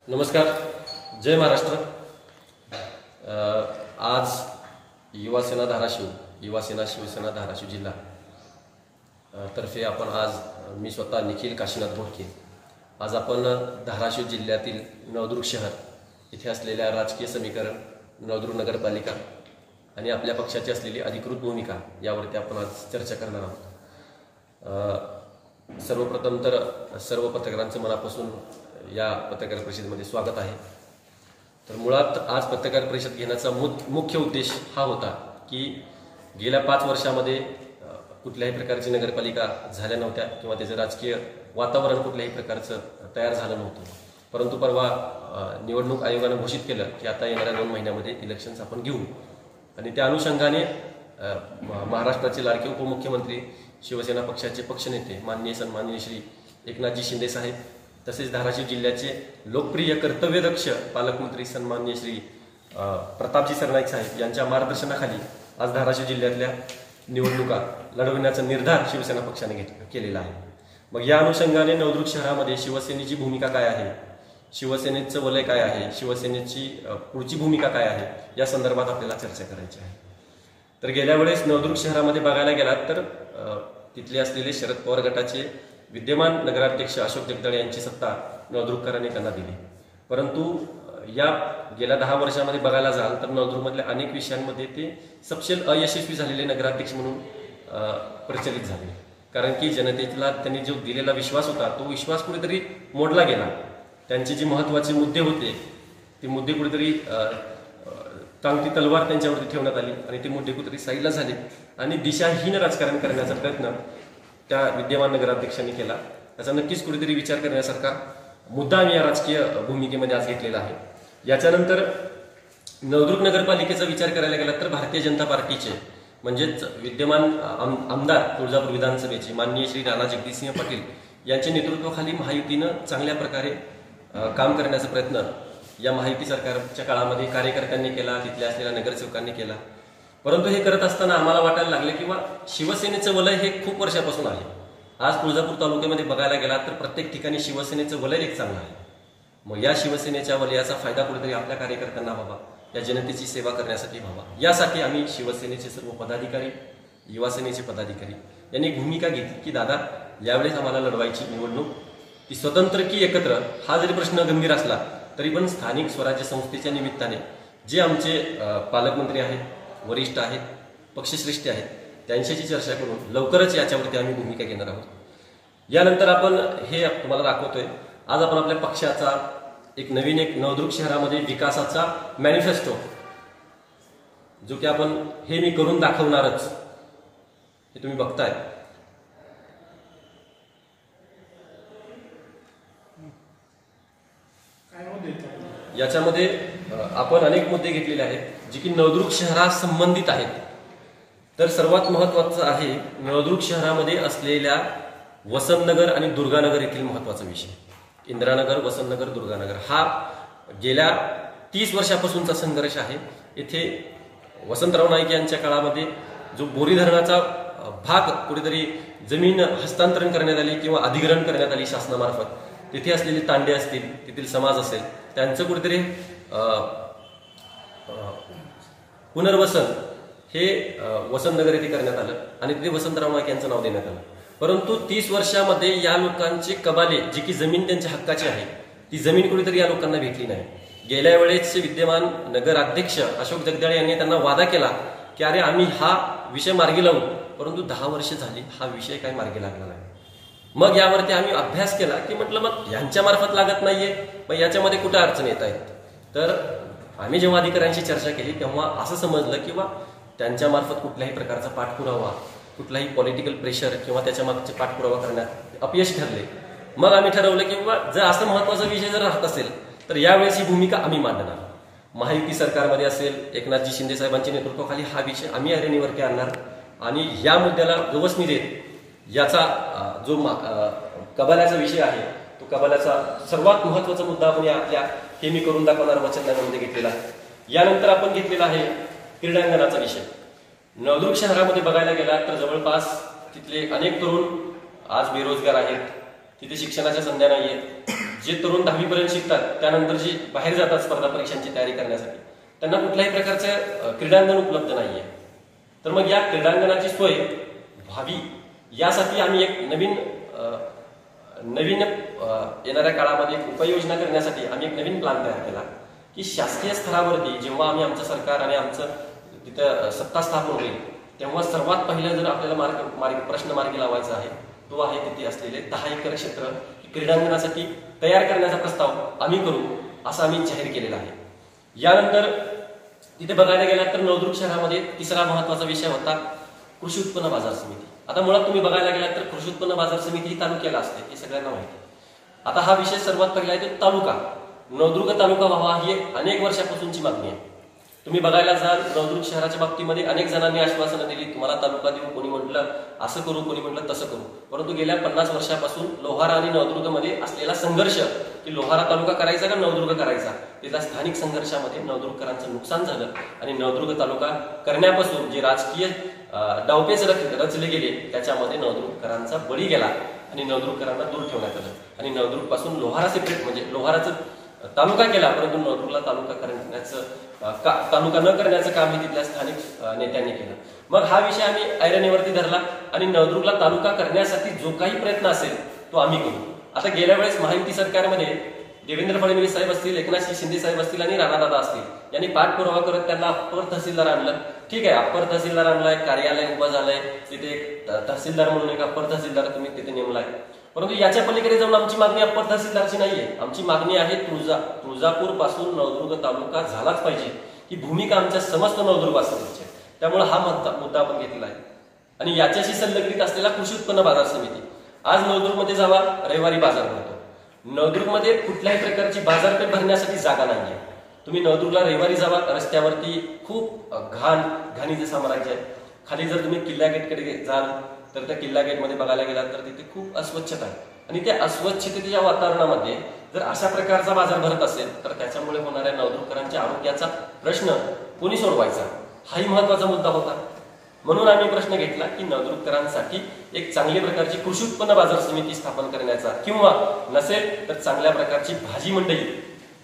नमस्कार, जय महाराष्ट्र। आज युवासेना धाराशिव, युवासेना शिवसेना धाराशिव जिल्हा तर्फे आपण आज मी स्वतः निखिल काशीनाथ बोडके आज आपण धाराशिव जिल्ह्यातील नवदुर्ग शहर इथे असलेल्या राजकीय समीकरण, नवदुर्ग नगरपालिका आणि आपल्या पक्षाची असलेली अधिकृत भूमिका यावरती आपण आज चर्चा करणार आहोत। सर्वप्रथम तर सर्व पत्रकारांचं मनापासून या पत्रकार परिषदेमध्ये स्वागत आहे। तर मुळात आज पत्रकार परिषद घेण्याचा मुख्य उद्देश हा होता की गेल्या 5 वर्षामध्ये कुठल्याही प्रकारची नगरपालिका झाल्या नव्हत्या किंवा त्याचं राजकीय वातावरण कुठल्याही प्रकारचं तयार झालं नव्हतं, परंतु परवा निवडणूक आयोगानं घोषित केलं की आता येणाऱ्या 2 महिन्यामध्ये इलेक्शन्स आपण घेऊ आणि त्या अनुषंगाने महाराष्ट्राचे लाडके उपमुख्यमंत्री, शिवसेना पक्षाचे पक्षनेते माननीय सन्माननीय श्री एकनाथजी शिंदे साहेब, तसेच धाराशिव जिल्ह्याचे लोकप्रिय कर्तव्यदक्ष पालकमंत्री सन्माननीय श्री प्रतापजी सरनाईक साहेब यांच्या मार्गदर्शनाखाली आज धाराशिव जिल्ह्यातल्या निवडणुका लढवण्याचा निर्धार शिवसेना पक्षाने केलेला आहे। मग या अनुषंगाने नवदुर्ग शहरामध्ये शिवसेनेची भूमिका काय आहे, शिवसेनेचं वलय काय आहे, शिवसेनेची पुढची भूमिका काय आहे या संदर्भात आपल्याला चर्चा करायची आहे। तर गेल्या वेळेस नवदुर्ग शहरामध्ये बघायला गेलात तर तिथले असलेले शरद पवार गटाचे विद्यमान नगराध्यक्ष अशोक जगदाळे यांची सत्ता नवदुर्गकरांनी त्यांना दिली, परंतु या गेल्या 10 वर्षांमध्ये बघायला जाल तर नवदुर्गमधल्या अनेक विषयांमध्ये ते सपशेल अयशस्वी झालेले नगराध्यक्ष म्हणून प्रचलित झाले, कारण की जनतेला त्यांनी जो दिलेला विश्वास होता तो विश्वास कुठेतरी मोडला गेला। त्यांचे जे महत्त्वाचे मुद्दे होते ते मुद्दे कुठेतरी टांगती तलवार त्यांच्यावरती ठेवण्यात आली आणि ते मुद्दे कुठेतरी साईडला झाले आणि दिशाहीन राजकारण करण्याचा प्रयत्न त्या विद्यमान नगराध्यक्षांनी केला। त्याचा नक्कीच कुठेतरी विचार करण्यासारखा मुद्दा आम्ही या राजकीय भूमिकेमध्ये आज घेतलेला आहे। याच्यानंतर नवदुर्ग नगरपालिकेचा विचार करायला गेला तर भारतीय जनता पार्टीचे म्हणजेच विद्यमान आमदार तुळजापूर विधानसभेचे माननीय श्री राणा जगदीशसिंह पाटील यांच्या नेतृत्वाखाली महायुतीनं चांगल्या प्रकारे काम करण्याचा प्रयत्न या महायुती सरकारच्या काळामध्ये कार्यकर्त्यांनी केला, तिथल्या असलेल्या नगरसेवकांनी केला, परंतु हे करत असताना आम्हाला वाटायला लागलं किंवा शिवसेनेचं वलय हे खूप वर्षापासून आहे। आज तुळजापूर तालुक्यामध्ये बघायला गेला तर प्रत्येक ठिकाणी शिवसेनेचं वलय एक चांगलं आहे। मग या शिवसेनेच्या वलयाचा फायदा कुठेतरी आपल्या कार्यकर्त्यांना व्हावा, या जनतेची सेवा करण्यासाठी व्हावा, यासाठी आम्ही शिवसेनेचे सर्व पदाधिकारी, युवासेनेचे पदाधिकारी यांनी भूमिका घेतली की दादा यावेळेस आम्हाला लढवायची निवडणूक ती स्वतंत्र की एकत्र हा जरी प्रश्न गंभीर असला तरी पण स्थानिक स्वराज्य संस्थेच्या निमित्ताने जे आमचे पालकमंत्री आहेत, वरिष्ठ आहेत, पक्षश्रेष्ठी आहेत त्यांच्याशी चर्चा करून लवकरच याच्यावरती आम्ही भूमिका घेणार आहोत। यानंतर आपण हे तुम्हाला दाखवतोय, आज आपण आपल्या पक्षाचा एक नवदुर्ग शहरामध्ये विकासाचा मॅनिफेस्टो जो की आपण हे मी करून दाखवणारच हे तुम्ही बघताय। याच्यामध्ये आपण अनेक मुद्दे घेतलेले आहेत जे की नवदुर्ग शहरात संबंधित आहेत। तर सर्वात महत्त्वाचं आहे नवदुर्ग शहरामध्ये असलेल्या वसंतनगर आणि दुर्गानगर येथील महत्त्वाचा विषय। इंदिरानगर, वसंतनगर, दुर्गानगर हा गेल्या 30 वर्षापासूनचा संघर्ष आहे। येथे वसंतराव नाईक यांच्या काळामध्ये जो बोरी धरणाचा भाग कुठेतरी जमीन हस्तांतरण करण्यात आली किंवा अधिग्रहण करण्यात आली शासनामार्फत, तिथे असलेले तांडे असतील, तेथील समाज असेल त्यांचं कुठेतरी पुनर्वसन हे वसंतनगर येथे करण्यात आलं आणि तिथे वसंतराव नाईक यांचं नाव देण्यात आलं, परंतु 30 वर्षामध्ये या लोकांचे कबाले जी की जमीन त्यांच्या हक्काची आहे ती जमीन कुठेतरी या लोकांना भेटली नाही। गेल्या वेळेसचे विद्यमान नगराध्यक्ष अशोक जगदाळे यांनी त्यांना वादा केला की अरे आम्ही हा विषय मार्गी लावू, परंतु 10 वर्ष झाली हा विषय काही मार्गी लागला नाही। मग यावरती आम्ही अभ्यास केला की म्हटलं मग यांच्या मार्फत लागत नाहीये, मग याच्यामध्ये कुठे अडचण येत आहेत। तर आम्ही जेव्हा अधिकाऱ्यांशी चर्चा केली तेव्हा असं समजलं किंवा त्यांच्या मार्फत कुठल्याही प्रकारचा पाठपुरावा, कुठलाही पॉलिटिकल प्रेशर किंवा त्याच्या मागचे पाठपुरावा करण्यात अपयश ठरले। मग आम्ही ठरवलं की बाबा जर असं महत्त्वाचा विषय जर राहत असेल तर यावेळेस ही भूमिका आम्ही मांडणार। महायुती सरकारमध्ये असेल, एकनाथजी शिंदे साहेबांच्या नेतृत्वाखाली हा विषय आम्ही ऐरणीवरती आणणार आणि या मुद्द्याला गवसणी देत याचा जो कबाल्याचा विषय आहे तो कबाल्याचा सर्वात महत्त्वाचा मुद्दा आपण आपल्या हे मी करून दाखवणार वचननाम्यामध्ये घेतलेला आहे। यानंतर आपण घेतलेला आहे क्रीडांगणाचा विषय। नवदुर्ग शहरामध्ये बघायला गेला तर जवळपास तिथले अनेक तरुण आज बेरोजगार आहेत, तिथे शिक्षणाच्या संध्या नाहीयेत, जे तरुण 10वी पर्यंत शिकतात त्यानंतर जे बाहेर जातात स्पर्धा परीक्षांची तयारी करण्यासाठी, त्यांना कुठल्याही प्रकारचं क्रीडांगण उपलब्ध नाहीये. तर मग या क्रीडांगणाची सोय व्हावी यासाठी आम्ही एक नवीन येणाऱ्या काळामध्ये एक उपाययोजना करण्यासाठी आम्ही एक नवीन प्लॅन तयार केला की शासकीय स्तरावरती जेव्हा आम्ही आमचं सरकार आणि आमचं तिथं सत्ता स्थापन होईल तेव्हा सर्वात पहिलं जर आपल्याला प्रश्न मार्गी लावायचा आहे तो आहे तिथे असलेले 10 एकर क्षेत्र क्रीडांगणासाठी तयार करण्याचा प्रस्ताव आम्ही करू असं आम्ही जाहीर केलेला आहे. यानंतर तिथे बघायला गेलात तर नवदुर्ग शहरामध्ये तिसरा महत्वाचा विषय होता कृषी उत्पन्न बाजार समिती. आता मुळात तुम्ही बघायला गेलात तर कृषी उत्पन्न बाजार समिती ही तालुक्याला असते हे सगळ्यांना माहिती. आता हा विषय सर्वात पहिला आहे तो तालुका. नवदुर्ग तालुका व्हावा ही अनेक वर्षापासूनची मागणी आहे. तुम्ही बघायला जाल नवदुर्ग शहराच्या बाबतीमध्ये अनेक जणांनी आश्वासनं दिली तुम्हाला तालुका देऊ, कोणी म्हटलं असं करू, कोणी म्हटलं तसं करू. परंतु गेल्या 50 वर्षापासून लोहारा आणि नवदुर्गमध्ये असलेला संघर्ष की लोहारा तालुका करायचा का नवदुर्ग करायचा, त्याच्या स्थानिक संघर्षामध्ये नवदुर्गकरांचं नुकसान झालं आणि नवदुर्ग तालुका करण्यापासून जे राजकीय डावपेच रचले गेले त्याच्यामध्ये नवदुर्गकरांचा बळी गेला आणि नवदुर्गकरांना दूर ठेवण्यात आलं आणि नवदुर्ग पासून लोहारा सेपरेट म्हणजे लोहाराचं तालुका केला, परंतु नवदुर्गला तालुका न करण्याचं काम हे तिथल्या स्थानिक नेत्यांनी केलं. मग हा विषय आम्ही ऐरणीवरती धरला आणि नवदुर्गला तालुका करण्यासाठी जो काही प्रयत्न असेल तो आम्ही करू. आता गेल्या वेळेस महायुती सरकारमध्ये देवेंद्र फडणवीस साहेब असतील, एकनाथ शिंदे साहेब असतील आणि राणादादा असतील यांनी पाठपुरावा करत त्यांना अप्पर तहसीलदार आणलं. ठीक आहे, अप्पर तहसीलदार आणलाय, कार्यालय उभं झालंय, तिथे तहसीलदार म्हणून एक अप्पर तहसीलदार तुम्ही तिथे नेमलाय. परंतु याच्या पलीकडे जाऊन आमची मागणी अप्पर तहसीलदारची नाहीये. आमची मागणी आहे तुळजापूर पासून नवदुर्ग तालुका झालाच पाहिजे ही भूमिका आमच्या समस्त नवदुर्ग वासियांची आहे. त्यामुळे हा मुद्दा आपण घेतला आहे. आणि याच्याशी संलग्नित असलेला कृषी उत्पन्न बाजार समिती. आज नवदुर्गमध्ये जावा, रविवारी बाजार भरतो. नवदुर्गमध्ये कुठल्याही प्रकारची बाजारपेठ भरण्यासाठी जागा नाहीये. तुम्ही नवदुर्गला रविवारी जावा, रस्त्यावरती खूप घाणीचं साम्राज्य आहे. खाली जर तुम्ही किल्ला गेटकडे जाल तर त्या किल्ला गेटमध्ये बघायला गेलात तर तिथे खूप अस्वच्छता आहे आणि त्या अस्वच्छतेच्या वातावरणामध्ये जर अशा प्रकारचा बाजार भरत असेल तर त्याच्यामुळे होणाऱ्या नवदुर्गकरांच्या आरोग्याचा प्रश्न कोणी सोडवायचा हाही महत्वाचा मुद्दा होता. म्हणून आम्ही प्रश्न घेतला की नवदुर्गकरांसाठी एक चांगली प्रकारची कृषी उत्पन्न बाजार समिती स्थापन करण्याचा किंवा नसेल तर चांगल्या प्रकारची भाजी मंडई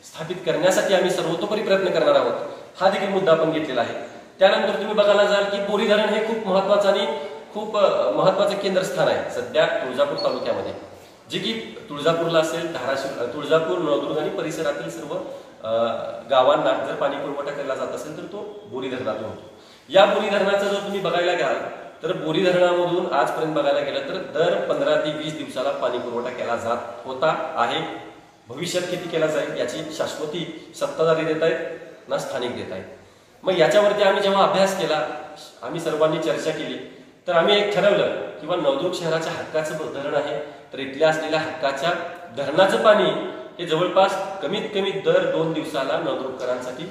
स्थापित करण्यासाठी आम्ही सर्वतोपरी प्रयत्न करणार आहोत. हा देखील मुद्दा आपण घेतलेला आहे. त्यानंतर तुम्ही बघायला जाल की बोरी धरण हे खूप महत्वाचं आणि खूप महत्वाचं केंद्रस्थान आहे सध्या तुळजापूर तालुक्यामध्ये, जे की तुळजापूरला असेल, धाराशिव, तुळजापूर, नवदुर्ग आणि परिसरातील सर्व गावांना जर पाणी पुरवठा केला जात असेल तर तो बोरी धरणातून होतो. या बोरी धरणाचा जर तुम्ही बघायला घ्याल तर बोरी धरणामधून आजपर्यंत बघायला गेलं तर दर 15 ते 20 दिवसाला पाणी पुरवठा केला जात होता आहे. भविष्यात किती केला जाईल याची शाश्वती सत्ताधारी देत आहेत ना स्थानिक देत आहेत. मग याच्यावरती आम्ही जेव्हा अभ्यास केला, आम्ही सर्वांनी चर्चा केली तर आम्ही एक ठरवलं किंवा नवदुर्ग शहराच्या हक्काचं धरण आहे तर इथल्या असलेल्या हक्काच्या धरणाचं पाणी हे जवळपास कमीत कमी दर 2 दिवसाला नवदुर्गकरांसाठी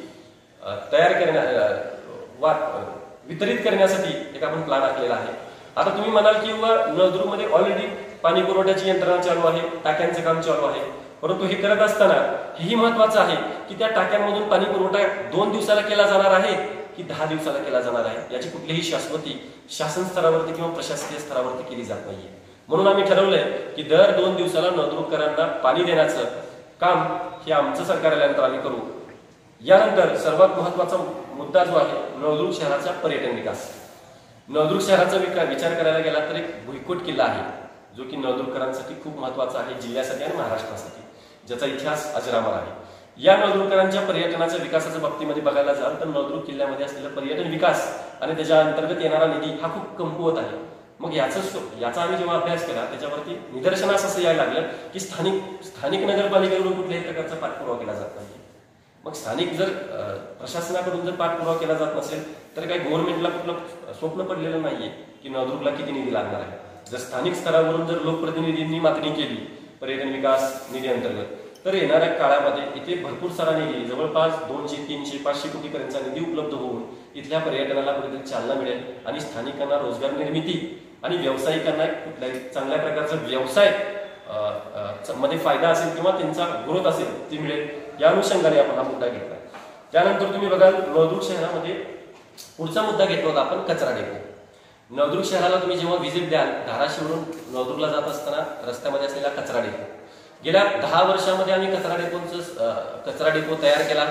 वितरित करण्यासाठी एक आपण प्लॅन आखलेला आहे. आता तुम्ही म्हणाल की नवदुर्गमध्ये ऑलरेडी पाणी पुरवठ्याची यंत्रणा चालू आहे, टाक्यांचं काम चालू आहे, परंतु हे करत असताना हेही महत्वाचं आहे की त्या टाक्यांमधून पाणी पुरवठा 2 दिवसाला केला जाणार आहे की 10 दिवसाला केला जाणार आहे याची कुठलीही शाश्वती शासन स्तरावरती किंवा प्रशासकीय स्तरावरती केली जात नाहीये. म्हणून आम्ही ठरवलंय की दर 2 दिवसाला नवदुर्गकरांना पाणी देण्याचं काम हे आमचं सरकार आल्यानंतर आम्ही करू. यानंतर सर्वात महत्वाचा मुद्दा जो आहे नवदुर्ग शहराचा पर्यटन विकास. नवदुर्ग शहराचा विचार करायला गेला तर एक भुईकोट किल्ला आहे जो की नवदुर्गकरांसाठी खूप महत्वाचा आहे, जिल्ह्यासाठी आणि महाराष्ट्रासाठी, ज्याचा इतिहास अजरामर आहे. या नवदुर्गकरांच्या पर्यटनाच्या विकासाच्या बाबतीमध्ये बघायला जाल तर नवदुर्ग किल्ल्यामध्ये असलेला पर्यटन विकास आणि त्याच्या अंतर्गत येणारा निधी हा खूप कमकुवत आहे. मग याचा आम्ही जेव्हा अभ्यास केला त्याच्यावरती निदर्शनास असं यायला लागलं की स्थानिक नगरपालिकेकडून कुठल्याही प्रकारचा पाठपुरावा केला जात नाही. मग स्थानिक जर प्रशासनाकडून जर पाठपुरावा केला जात नसेल तर काही गव्हर्नमेंटला कुठलं स्वप्न पडलेलं नाहीये की नवदुर्गला किती निधी लागणार आहे. जर स्थानिक स्तरावरून जर लोकप्रतिनिधींनी मागणी केली पर्यटन विकास निधी अंतर्गत तर येणाऱ्या काळामध्ये इथे भरपूर सारा निधी जवळपास 200, 300, 500 कोटीपर्यंतचा निधी उपलब्ध होऊन इथल्या पर्यटनाला कुठेतरी चालना मिळेल आणि स्थानिकांना रोजगार निर्मिती आणि व्यावसायिकांना कुठल्याही चांगल्या प्रकारचा व्यवसाय मध्ये फायदा असेल किंवा त्यांचा ग्रोथ असेल ती मिळेल. या अनुषंगाने आपण हा मुद्दा घेतला. त्यानंतर तुम्ही बघाल नवदुर्ग शहरामध्ये पुढचा मुद्दा घेतला होता आपण कचरा डेपो. नवदुर्ग शहराला तुम्ही जेव्हा व्हिजिट द्याल धाराशिवरून नवदुर्गला जात असताना रस्त्यामध्ये असलेला कचरा डेपो, गेल्या 10 वर्षामध्ये आम्ही कचरा डेपो तयार केला.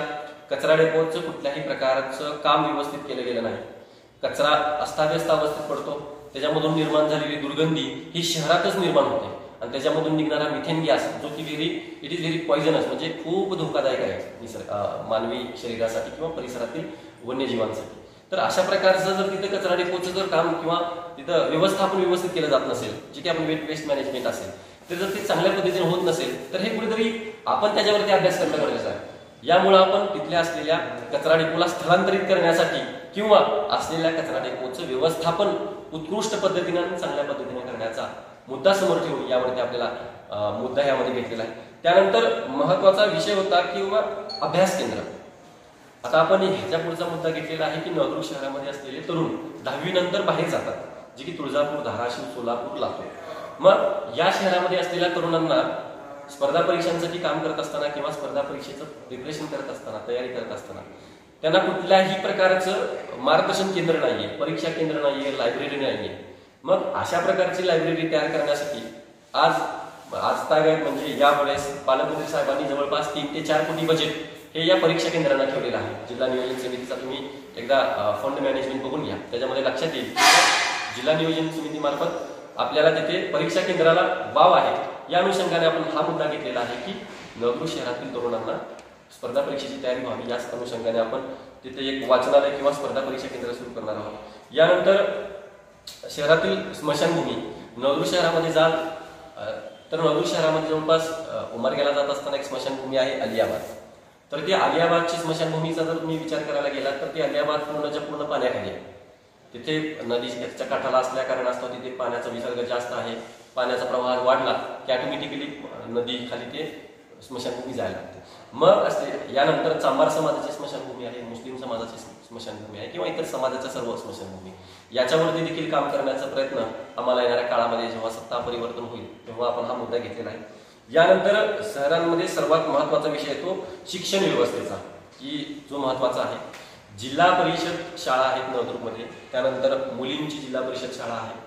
कचरा डेपोचं कुठल्याही प्रकारचं काम व्यवस्थित केलं गेलं नाही. कचरा अस्ताव्यस्त अवस्थेत पडतो. त्याच्यामधून निर्माण झालेली दुर्गंधी ही शहरातच निर्माण होते आणि त्याच्यामधून निघणारा मिथेन गॅस जो की इट इज व्हेरी पॉइझनस, म्हणजे खूप धोकादायक आहे मानवी शरीरासाठी किंवा परिसरातील वन्यजीवांसाठी. तर अशा प्रकारचं जर तिथे कचरा डेपोचं जर काम किंवा तिथं व्यवस्थापन व्यवस्थित केलं जात नसेल, जे की आपण वेस्ट मॅनेजमेंट असेल, तर जर ते चांगल्या पद्धतीने होत नसेल तर हे कुठेतरी आपण त्याच्यावरती अभ्यास करणं गरजेचं आहे. यामुळे आपण तिथल्या असलेल्या कचरा डेपोला स्थलांतरित करण्यासाठी किंवा असलेल्या कचरा डेपोचं व्यवस्थापन उत्कृष्ट पद्धतीने आणि चांगल्या पद्धतीने करण्याचा मुद्दा समोर ठेवून यावरती आपल्याला मुद्दा यामध्ये घेतलेला आहे. त्यानंतर महत्वाचा विषय होता किंवा अभ्यास केंद्र. आता आपण ह्याच्या पुढचा मुद्दा घेतलेला आहे की नळदुर्ग शहरामध्ये असलेले तरुण 10वी नंतर बाहेर जातात, जे की तुळजापूर, धाराशिव, सोलापूर, लातूर. मग या शहरामध्ये असलेल्या तरुणांना स्पर्धा परीक्षांसाठी काम करत असताना किंवा स्पर्धा परीक्षेचं प्रिपरेशन करत असताना, तयारी करत असताना त्यांना कुठल्याही प्रकारचं मार्गदर्शन केंद्र नाहीये, परीक्षा केंद्र नाहीये, लायब्ररी नाहीये. मग अशा प्रकारची लायब्ररी तयार करण्यासाठी आज तागायत म्हणजे यावेळेस पालकमंत्री साहेबांनी जवळपास 3 ते 4 कोटी बजेट हे या परीक्षा केंद्रांना ठेवलेलं आहे. जिल्हा नियोजन समितीचा तुम्ही एकदा फंड मॅनेजमेंट बघून घ्या, त्याच्यामध्ये लक्षात येईल जिल्हा नियोजन समितीमार्फत आपल्याला तिथे परीक्षा केंद्राला वाव आहे. या अनुषंगाने आपण हा मुद्दा घेतलेला आहे की नळदुर्ग शहरातील तरुणांना स्पर्धा परीक्षेची तयारी व्हावी. याच अनुषंगाने आपण तिथे एक वाचनालय किंवा स्पर्धा परीक्षा केंद्र सुरू करणार आहोत. यानंतर शहरातील स्मशानभूमी, नळदुर्ग शहरामध्ये जाल तर नळदुर्ग शहरामध्ये जवळपास उमरग्याला जात असताना एक स्मशानभूमी आहे अलियाबाद. तर ती अलियाबादची स्मशानभूमीचा जर तुम्ही विचार करायला गेला तर ती अलियाबाद पूर्णच्या पूर्ण पाण्याखाली आहे. तिथे नदीच्या काठाला असल्या कारणास्तव तिथे पाण्याचा विसर्ग जास्त आहे. पाण्याचा प्रवाह वाढला की ऑटोमॅटिकली नदी खाली ते स्मशानभूमी जायला लागते. मग असते यानंतर चांभार समाजाची स्मशानभूमी आहे, मुस्लिम समाजाची स्मशानभूमी आहे किंवा इतर समाजाच्या सर्व स्मशानभूमी, याच्यावरती देखील काम करण्याचा प्रयत्न आम्हाला येणाऱ्या काळामध्ये जेव्हा सत्ता परिवर्तन होईल तेव्हा आपण हा मुद्दा घेतलेला आहे. यानंतर शहरांमध्ये सर्वात महत्वाचा विषय तो शिक्षण व्यवस्थेचा, की जो महत्वाचा आहे. जिल्हा परिषद शाळा आहेत नळदुर्गमध्ये, त्यानंतर मुलींची जिल्हा परिषद शाळा आहे.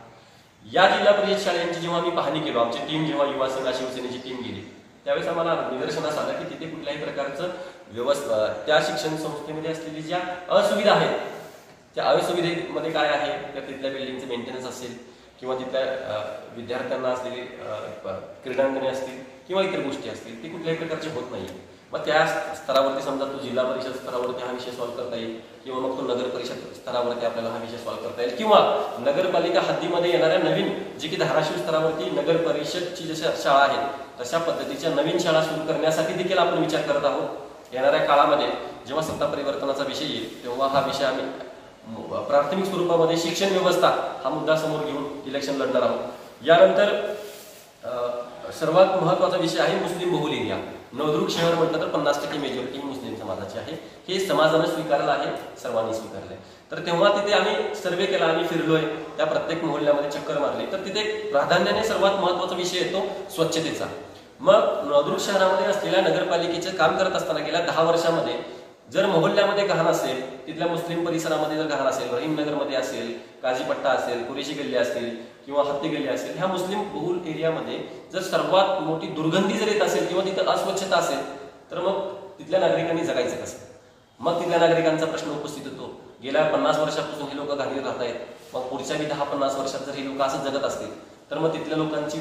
या जिल्हा परिषद शाळांची जेव्हा आम्ही पाहणी केलो, आमची टीम जेव्हा युवा सेना शिवसेनेची टीम गेली त्यावेळेस आम्हाला निदर्शनास आलं की तिथे कुठल्याही प्रकारचं त्या शिक्षण संस्थेमध्ये असलेली ज्या असुविधा आहेत त्या असुविधेमध्ये काय आहे तर तिथल्या बिल्डिंगचं मेंटेनन्स असेल किंवा तिथल्या विद्यार्थ्यांना असलेली क्रीडांगणे असतील किंवा इतर गोष्टी असतील ते कुठल्याही प्रकारचे होत नाही. मग त्या स्तरावरती समजा तो जिल्हा परिषद स्तरावरती हा विषय सॉल्व्ह करता येईल किंवा मग तो नगर परिषद स्तरावरती आपल्याला हा विषय सॉल्व्ह करता येईल किंवा नगरपालिका हद्दीमध्ये येणाऱ्या नवीन जे की धाराशिव स्तरावरती नगर परिषदची जशा शाळा आहेत तशा पद्धतीच्या नवीन शाळा सुरू करण्यासाठी देखील आपण विचार करत आहोत. येणाऱ्या काळामध्ये जेव्हा सत्ता परिवर्तनाचा विषय येईल तेव्हा हा विषय आम्ही प्राथमिक स्वरूपामध्ये शिक्षण व्यवस्था हा मुद्दा समोर घेऊन इलेक्शन लढणार आहोत. यानंतर सर्वात महत्वाचा विषय आहे मुस्लिम बहुल एरिया. नळदुर्ग शहर म्हटलं तर 50% मेजॉरिटी ही मुस्लिम समाजाची आहे. हे समाजानं स्वीकारलं आहे, सर्वांनी स्वीकारलंय. तर तेव्हा तिथे आम्ही सर्वे केला, आम्ही फिरलोय, त्या प्रत्येक मोहल्ल्यामध्ये चक्कर मारली. तर तिथे प्राधान्याने सर्वात महत्वाचा विषय येतो स्वच्छतेचा. मग नळदुर्ग शहरामध्ये असलेल्या नगरपालिकेचे काम करत असताना गेल्या 10 वर्षामध्ये जर मोहल्ल्यामध्ये घाण असेल, तिथल्या मुस्लिम परिसरामध्ये जर घाण असेल, रहीमनगरमध्ये असेल, काजीपट्टा असेल, कुरेशी गल्ली असतील किंवा हत्ती गल्ली असेल, ह्या मुस्लिम बहुल एरियामध्ये जर सर्वात मोठी दुर्गंधी जर येत असेल किंवा तिथं अस्वच्छता असेल तर मग तिथल्या नागरिकांनी जगायचं कसं? मग तिथल्या नागरिकांचा प्रश्न उपस्थित होतो. गेल्या 50 वर्षापासून हे लोक घाणीत राहत आहेत, मग पुढच्या 10-50 वर्षात जर हे लोक असंच जगत असतील तर मग तिथल्या लोकांची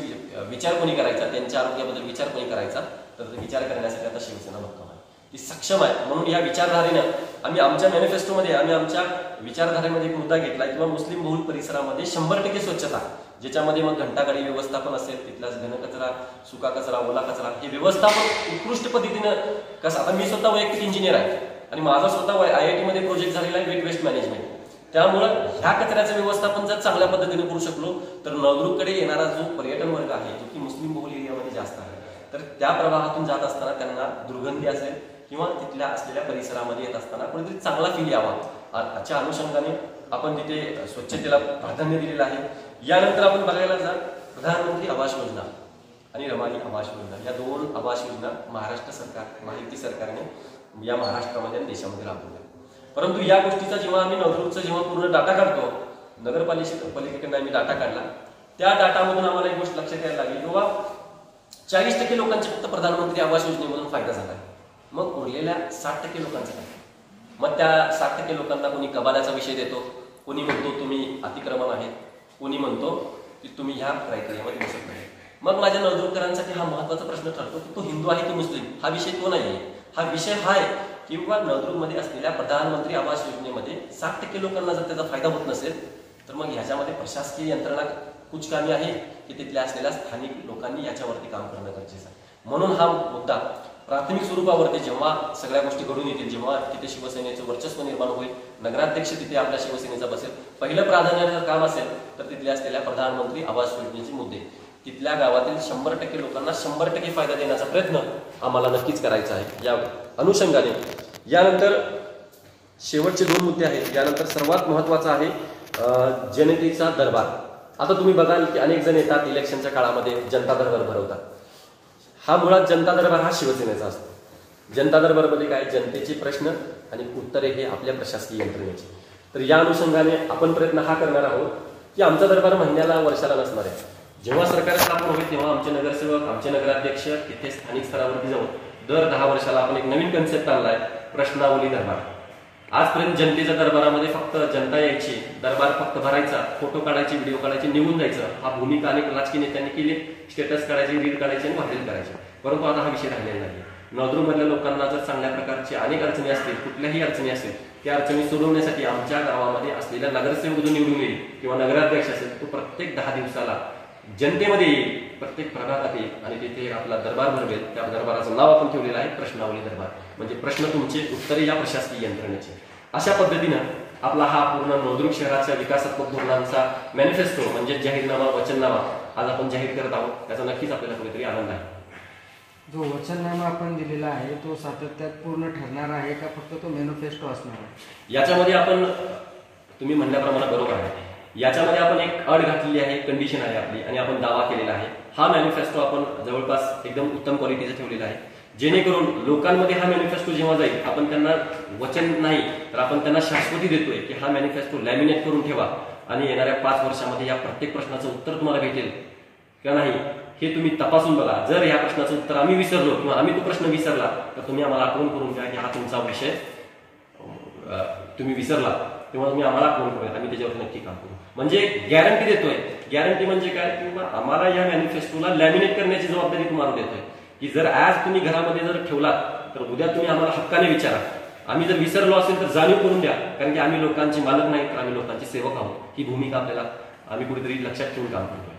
विचार कोणी करायचा, त्यांच्या आरोग्याबद्दल विचार कोणी करायचा? तर विचार करण्यासाठी आता शिवसेना भक्कम आहे, ती सक्षम आहे. म्हणून या विचारधारेनं आम्ही आमच्या मॅनिफेस्टोमध्ये आम्ही आमच्या विचारधारेमध्ये एक मुद्दा घेतला किंवा मुस्लिम बहुल परिसरामध्ये 100% स्वच्छता, ज्याच्यामध्ये मग घंटागाडी व्यवस्थापन असेल, तिथलाच घनकचरा, सुका कचरा, ओला कचरा हे व्यवस्थापन उत्कृष्ट पद्धतीनं कसं. आता मी स्वतः वैयक्तिक इंजिनियर आहे आणि माझा स्वतः IIT मध्ये प्रोजेक्ट झालेला आहे वेट मॅनेजमेंट. त्यामुळं ह्या कचऱ्याचं व्यवस्थापन जर चांगल्या पद्धतीने करू शकलो तर नळदुर्गकडे येणारा जो पर्यटन वर्ग आहे जो की मुस्लिम बहुल एरियामध्ये जास्त आहे, तर त्या प्रवाहातून जात असताना त्यांना दुर्गंधी असेल किंवा तिथल्या असलेल्या परिसरामध्ये येत असताना कोणीतरी चांगला फील यावा, याच्या अनुषंगाने आपण तिथे स्वच्छतेला प्राधान्य दिलेलं आहे. यानंतर आपण बघायला जा प्रधानमंत्री आवास योजना आणि रमाई आवास योजना, या 2 आवास योजना महाराष्ट्र सरकार, महायुती सरकारने या महाराष्ट्रामध्ये आणि देशामध्ये राबवल्या. परंतु या गोष्टीचा जेव्हा आम्ही नळदुर्गचा जेव्हा पूर्ण डाटा काढतो, नगरपालिकेकडे आम्ही डाटा काढला, त्या डाटामधून आम्हाला एक गोष्ट लक्षात यायला लागली किंवा 40% लोकांचे फक्त प्रधानमंत्री आवास योजनेमधून फायदा झाला आहे. मग उरलेल्या 60% लोकांचं काय? मग त्या 60% लोकांना कोणी कबालाचा विषय देतो, कोणी म्हणतो तुम्ही अतिक्रमण आहे, कोणी म्हणतो की तुम्ही ह्या क्रायटेरियामध्ये बसत नाही. मग माझ्या नळदुर्गकरांसाठी हा महत्त्वाचा प्रश्न ठरतो की तो हिंदू आहे की मुस्लिम, हा विषय तो नाही आहे. हा विषय हा आहे किंवा नळदुर्गमध्ये असलेल्या प्रधानमंत्री आवास योजनेमध्ये 60% लोकांना जर त्याचा फायदा होत नसेल तर मग ह्याच्यामध्ये प्रशासकीय यंत्रणा कुचकामी आहे की तिथल्या असलेल्या स्थानिक लोकांनी याच्यावरती काम करणं गरजेचं आहे. म्हणून हा मुद्दा प्राथमिक स्वरूपावरती जेव्हा सगळ्या गोष्टी घडून येतील, जेव्हा तिथे शिवसेनेचं वर्चस्व निर्माण होईल, नगराध्यक्ष तिथे आपल्या शिवसेनेचा बसेल, पहिलं प्राधान्य जर काम असेल तर तिथल्या असलेल्या प्रधानमंत्री आवास योजनेचे मुद्दे तिथल्या गावातील 100% लोकांना 100% फायदा देण्याचा प्रयत्न आम्हाला नक्कीच करायचा आहे. या अनुषंगाने यानंतर शेवटचे 2 मुद्दे आहेत. यानंतर सर्वात महत्त्वाचा आहे जनतेचा दरबार. आता तुम्ही बघाल की अनेक जण येतात इलेक्शनच्या काळामध्ये जनता दरबार भरवतात. हा मुळात जनता दरबार हा शिवसेनेचा असतो. जनता दरबारमध्ये काय, जनतेचे प्रश्न आणि उत्तरे हे आपल्या प्रशासकीय यंत्रणेचे. तर या अनुषंगाने आपण प्रयत्न हा करणार आहोत की आमचा दरबार महिन्याला वर्षाला नसणार आहे. जेव्हा सरकार स्थापन होईल तेव्हा आमचे नगरसेवक, आमचे नगराध्यक्ष तिथे स्थानिक स्तरावरती जाऊन दर 10 वर्षाला आपण एक नवीन कन्सेप्ट आणलाय, प्रश्नावली दरबार. आजपर्यंत जनतेच्या दरबारामध्ये फक्त जनता यायची, दरबार फक्त भरायचा, फोटो काढायचे, व्हिडिओ काढायचे, निघून जायचं. हा भूमिका अनेक राजकीय नेत्यांनी केली, स्टेटस काढायचे, रील काढायचे आणि व्हायरल करायचे. परंतु आता हा विषय राहिलेला नाही. नळदुर्गमधल्या लोकांना जर चांगल्या प्रकारची अनेक अडचणी असतील, कुठल्याही अडचणी असतील, त्या अडचणी सोडवण्यासाठी आमच्या गावामध्ये असलेला नगरसेवक जो निवडून येईल किंवा नगराध्यक्ष असेल तो प्रत्येक 10 दिवसाला जनतेमध्ये येईल, प्रत्येक प्रभागात येईल आणि तिथे आपला दरबार भरवेल. त्या दरबाराचं नाव आपण ठेवलेलं आहे प्रश्नावली दरबार. म्हणजे प्रश्न तुमचे, उत्तरे या प्रशासकीय यंत्रणेचे. अशा पद्धतीनं आपला हा पूर्ण नळदुर्ग शहराच्या विकासात्मक धोरणांचा मॅनिफेस्टो म्हणजे जाहीरनामा, वचननामा आज आपण जाहीर करत आहोत. त्याचा नक्कीच आपल्याला कुठेतरी आनंद आहे. जो वचननामा आपण दिलेला आहे तो सातत्यात पूर्ण ठरणार आहे का फक्त तो मॅनिफेस्टो असणार आहे? याच्यामध्ये आपण, तुम्ही म्हणण्याप्रमाणे बरोबर आहे, याच्यामध्ये आपण एक अट घातलेली आहे, कंडिशन आहे आपली आणि आपण दावा केलेला आहे. हा मॅनिफेस्टो आपण जवळपास एकदम उत्तम क्वालिटीचा ठेवलेला आहे, जेणेकरून लोकांमध्ये हा मॅनिफेस्टो जेव्हा जाईल आपण त्यांना वचन नाही तर आपण त्यांना शाश्वती देतोय की हा मॅनिफेस्टो लॅमिनेट करून ठेवा आणि येणाऱ्या 5 वर्षामध्ये या प्रत्येक प्रश्नाचं उत्तर तुम्हाला भेटेल का नाही हे तुम्ही तपासून बघा. जर या प्रश्नाचं उत्तर आम्ही विसरलो किंवा आम्ही तो प्रश्न विसरला तर तुम्ही आम्हाला आठवण करून द्या की हा तुमचा विषय तुम्ही विसरला, तेव्हा तुम्ही आम्हाला आठवण करूया, आम्ही त्याच्यावर नक्की काम करू. म्हणजे गॅरंटी देतोय. गॅरंटी म्हणजे काय, किंवा आम्हाला या मॅनिफेस्टोला लॅमिनेट करण्याची जबाबदारी तुम्हाला देतोय की जर आज तुम्ही घरामध्ये जर ठेवलात तर उद्या तुम्ही आम्हाला हक्काने विचारा. आम्ही जर विसरलो असेल तर जाणीव करून द्या, कारण की आम्ही लोकांचे मालक नाही तर आम्ही लोकांचे सेवक आहोत. ही भूमिका आपल्याला आम्ही कुठेतरी लक्षात ठेवून काम करतो.